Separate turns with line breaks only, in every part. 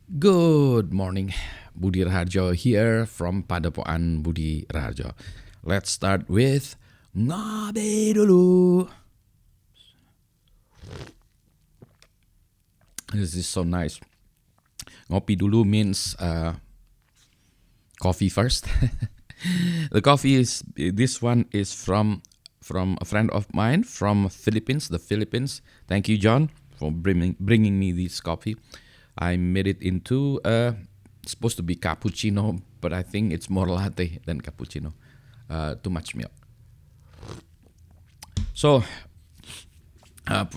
Good morning, Budi Raharjo here from Padepokan Budi Raharjo. Let's start with ngopi dulu. This is so nice. Ngopi dulu means coffee first. The coffee is this one is from a friend of mine from Philippines, the Philippines. Thank you, John, for bringing me this coffee. I made it into supposed to be cappuccino, but I think it's more latte than cappuccino. Too much milk. So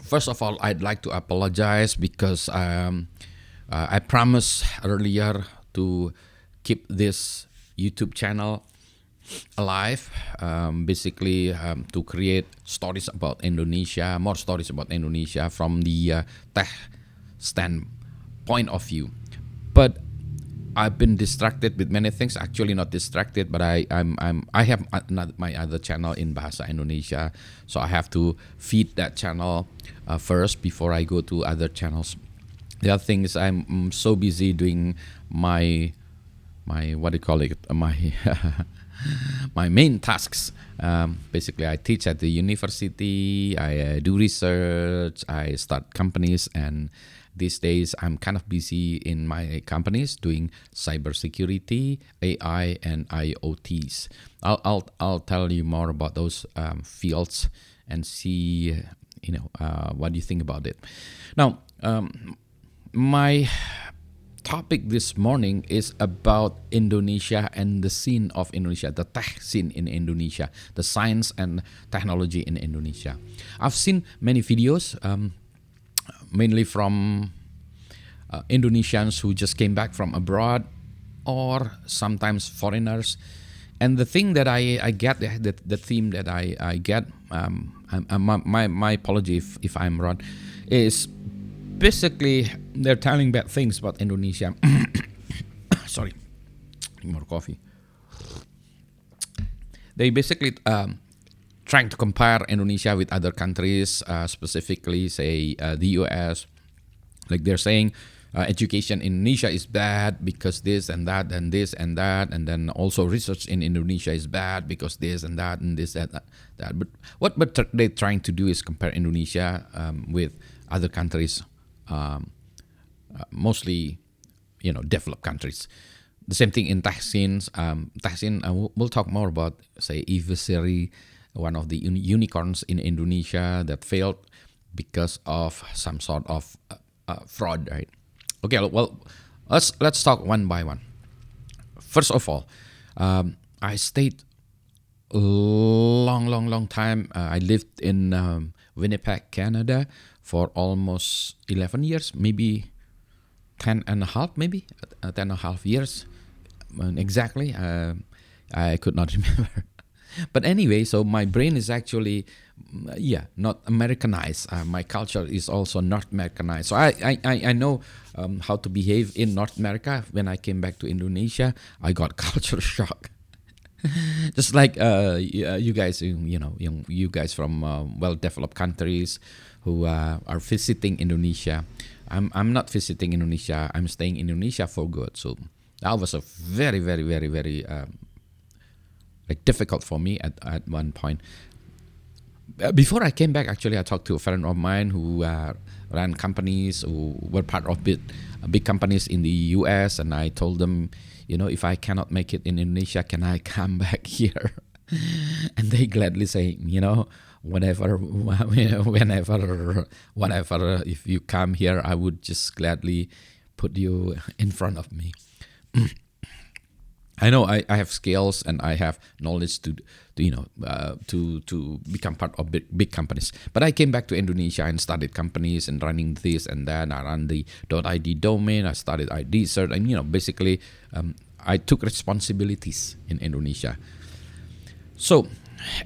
first of all, I'd like to apologize because I promised earlier to keep this YouTube channel alive, to create stories about Indonesia, more stories about Indonesia from the tech standpoint of view. But I've been distracted with many things. Actually, not distracted, but I have my other channel in Bahasa Indonesia, so I have to feed that channel first before I go to other channels. The other thing is I'm so busy doing my what do you call it my my main tasks. Basically, I teach at the university. I do research. I start companies, and these days I'm kind of busy in my companies doing cybersecurity, AI, and IoTs. I'll tell you more about those fields and see what do you think about it. Now, my topic this morning is about Indonesia and the scene of Indonesia, the tech scene in Indonesia, the science and technology in Indonesia. I've seen many videos, mainly from Indonesians who just came back from abroad, or sometimes foreigners. And the thing that I get, the theme that I get, my apology if I'm wrong, is basically they're telling bad things about Indonesia. Sorry, more coffee. They basically trying to compare Indonesia with other countries, specifically say the US. Like they're saying education in Indonesia is bad because this and that and this and that, and then also research in Indonesia is bad because this and that and this and that. But what they're trying to do is compare Indonesia with other countries, mostly developed countries. The same thing in Tahsin. We'll talk more about, say, Iviseri, one of the unicorns in Indonesia that failed because of some sort of fraud, right? Okay, well, let's talk one by one. First of all, I stayed long time. I lived in Winnipeg, Canada, for almost 11 years, maybe 10 and a half, maybe 10 and a half years exactly. I could not remember. But anyway, so my brain is actually, not Americanized. My culture is also North Americanized. So I know how to behave in North America. When I came back to Indonesia, I got culture shock. Just like you guys, you guys from well-developed countries who are visiting Indonesia. I'm not visiting Indonesia. I'm staying in Indonesia for good. So that was a very, very, very, very difficult for me at one point. Before I came back, actually, I talked to a friend of mine who ran companies, who were part of big companies in the US, and I told them, if I cannot make it in Indonesia, can I come back here? And they gladly say, whenever, whenever, if you come here, I would just gladly put you in front of me. I know I have skills and I have knowledge to become part of big companies. But I came back to Indonesia and started companies and running this and that. I ran the .id domain. I started ID cert, and basically I took responsibilities in Indonesia. So,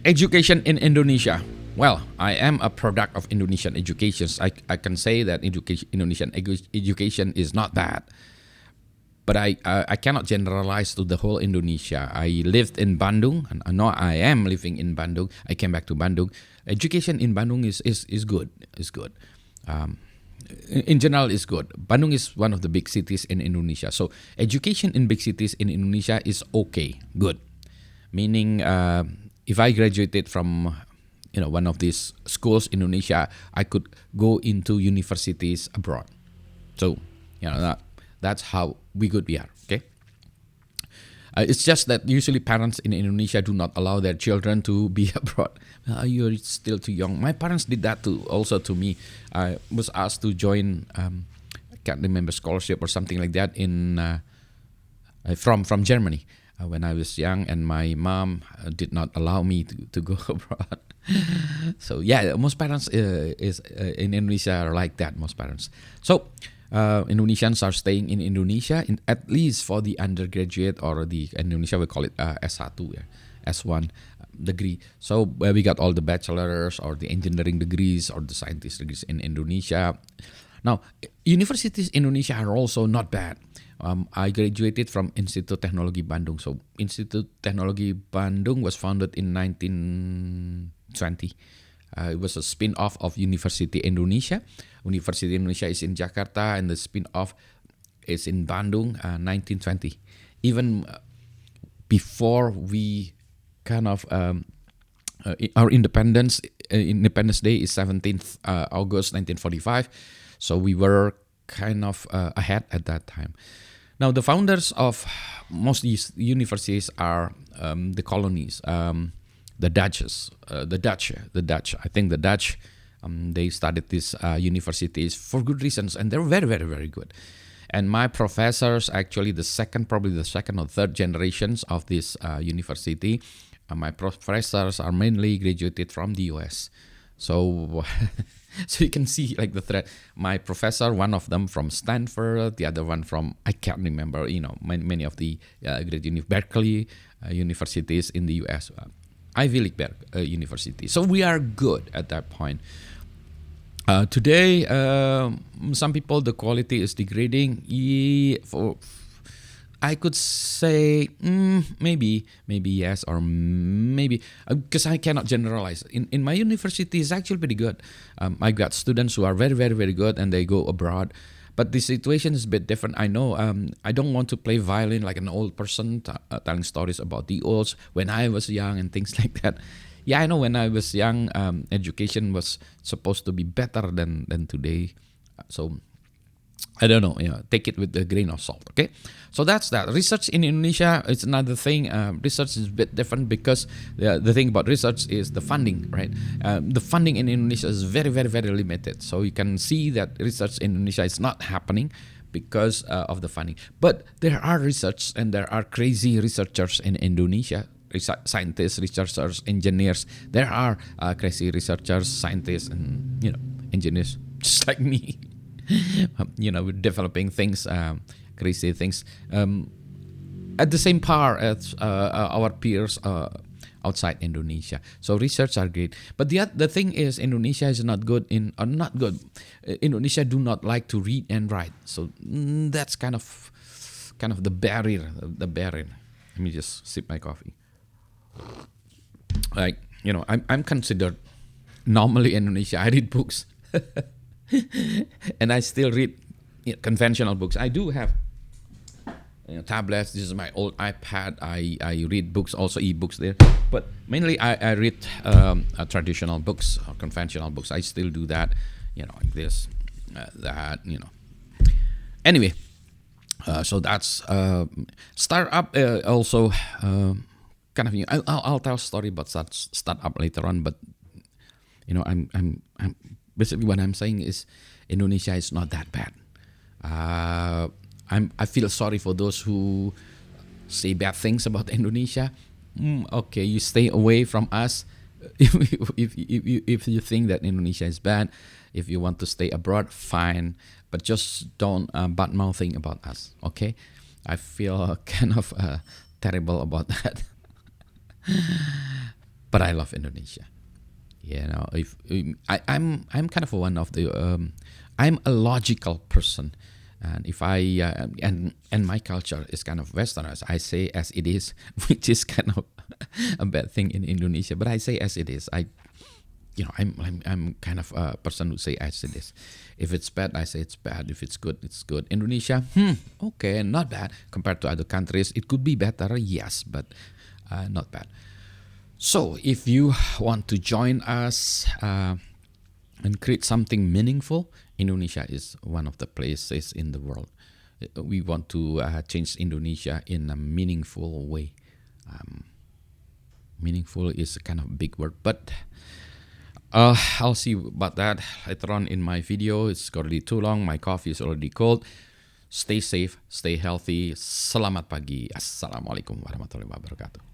education in Indonesia. Well, I am a product of Indonesian education. I can say that Indonesian education is not bad. But I cannot generalize to the whole Indonesia. I lived in Bandung, and I know I am living in Bandung. I came back to Bandung. Education in Bandung is good. Is good. in general is good. Bandung is one of the big cities in Indonesia. So education in big cities in Indonesia is okay, good. Meaning, if I graduated from one of these schools in Indonesia, I could go into universities abroad. So that's how we good we are. Okay. It's just that usually parents in Indonesia do not allow their children to be abroad. You're still too young. My parents did that too, also to me. I was asked to join, I can't remember, scholarship or something like that from Germany when I was young, and my mom did not allow me to go abroad. So yeah, most parents in Indonesia are like that. Most parents. So Indonesians are staying in Indonesia at least for the undergraduate, or the Indonesia we call it S1, S1 degree. So we got all the bachelors or the engineering degrees or the scientist degrees in Indonesia. Now, universities in Indonesia are also not bad. I graduated from Institut Teknologi Bandung. So Institut Teknologi Bandung was founded in 1920. It was a spin-off of University Indonesia. University Indonesia is in Jakarta, and the spin-off is in Bandung, 1920. Even before we kind of our Independence Day is 17th August 1945. So we were kind of ahead at that time. Now, the founders of most of these universities are the colonies. The Dutch. I think the Dutch, they started these universities for good reasons, and they're very, very, very good. And my professors, actually probably the second or third generations of this university, my professors are mainly graduated from the US. So, so you can see like the thread. My professor, one of them from Stanford, the other one from, I can't remember, many of the great Berkeley universities in the US. Ivy League University. So we are good at that point. Today, some people, the quality is degrading. I could say maybe yes, or maybe, because I cannot generalize. In my university, it's actually pretty good. I got students who are very, very, very good, and they go abroad. But the situation is a bit different. I know I don't want to play violin like an old person telling stories about the olds when I was young and things like that. Yeah, I know when I was young, education was supposed to be better than today. So I don't know. Take it with a grain of salt. Okay, so that's that. Research in Indonesia is another thing. Research is a bit different because the thing about research is the funding, right? The funding in Indonesia is very, very, very limited. So you can see that research in Indonesia is not happening because of the funding. But there are research, and there are crazy researchers in Indonesia. Scientists, researchers, engineers. There are crazy researchers, scientists, and engineers just like me. We're developing things, crazy things, at the same par as our peers outside Indonesia. So research are great, but the thing is, Indonesia is not good. Indonesia do not like to read and write. So that's kind of the barrier. The barrier. Let me just sip my coffee. Like I'm considered normally in Indonesia. I read books. And I still read conventional books. I do have tablets. This is my old iPad. I read books, also e-books there. But mainly I read traditional books or conventional books. I still do that, like this, that, Anyway, so that's startup also kind of. I'll tell a story about startup later on. But I'm basically what I'm saying is Indonesia is not that bad. I feel sorry for those who say bad things about Indonesia. Okay, you stay away from us. If you think that Indonesia is bad, if you want to stay abroad, fine. But just don't bad mouthing about us. Okay, I feel kind of terrible about that. But I love Indonesia. If I'm kind of one of the I'm a logical person, and if I and my culture is kind of Westernized. I say as it is, which is kind of a bad thing in Indonesia, but I say as it is. I'm kind of a person who I say this. If it's bad, I say it's bad. If it's good, it's good. Indonesia, okay, not bad compared to other countries. It could be better, yes, but not bad. So if you want to join us and create something meaningful, Indonesia is one of the places in the world. We want to change Indonesia in a meaningful way. Meaningful is a kind of big word, but I'll see about that later on in my video. It's already too long. My coffee is already cold. Stay safe, stay healthy. Selamat pagi. Assalamualaikum warahmatullahi wabarakatuh.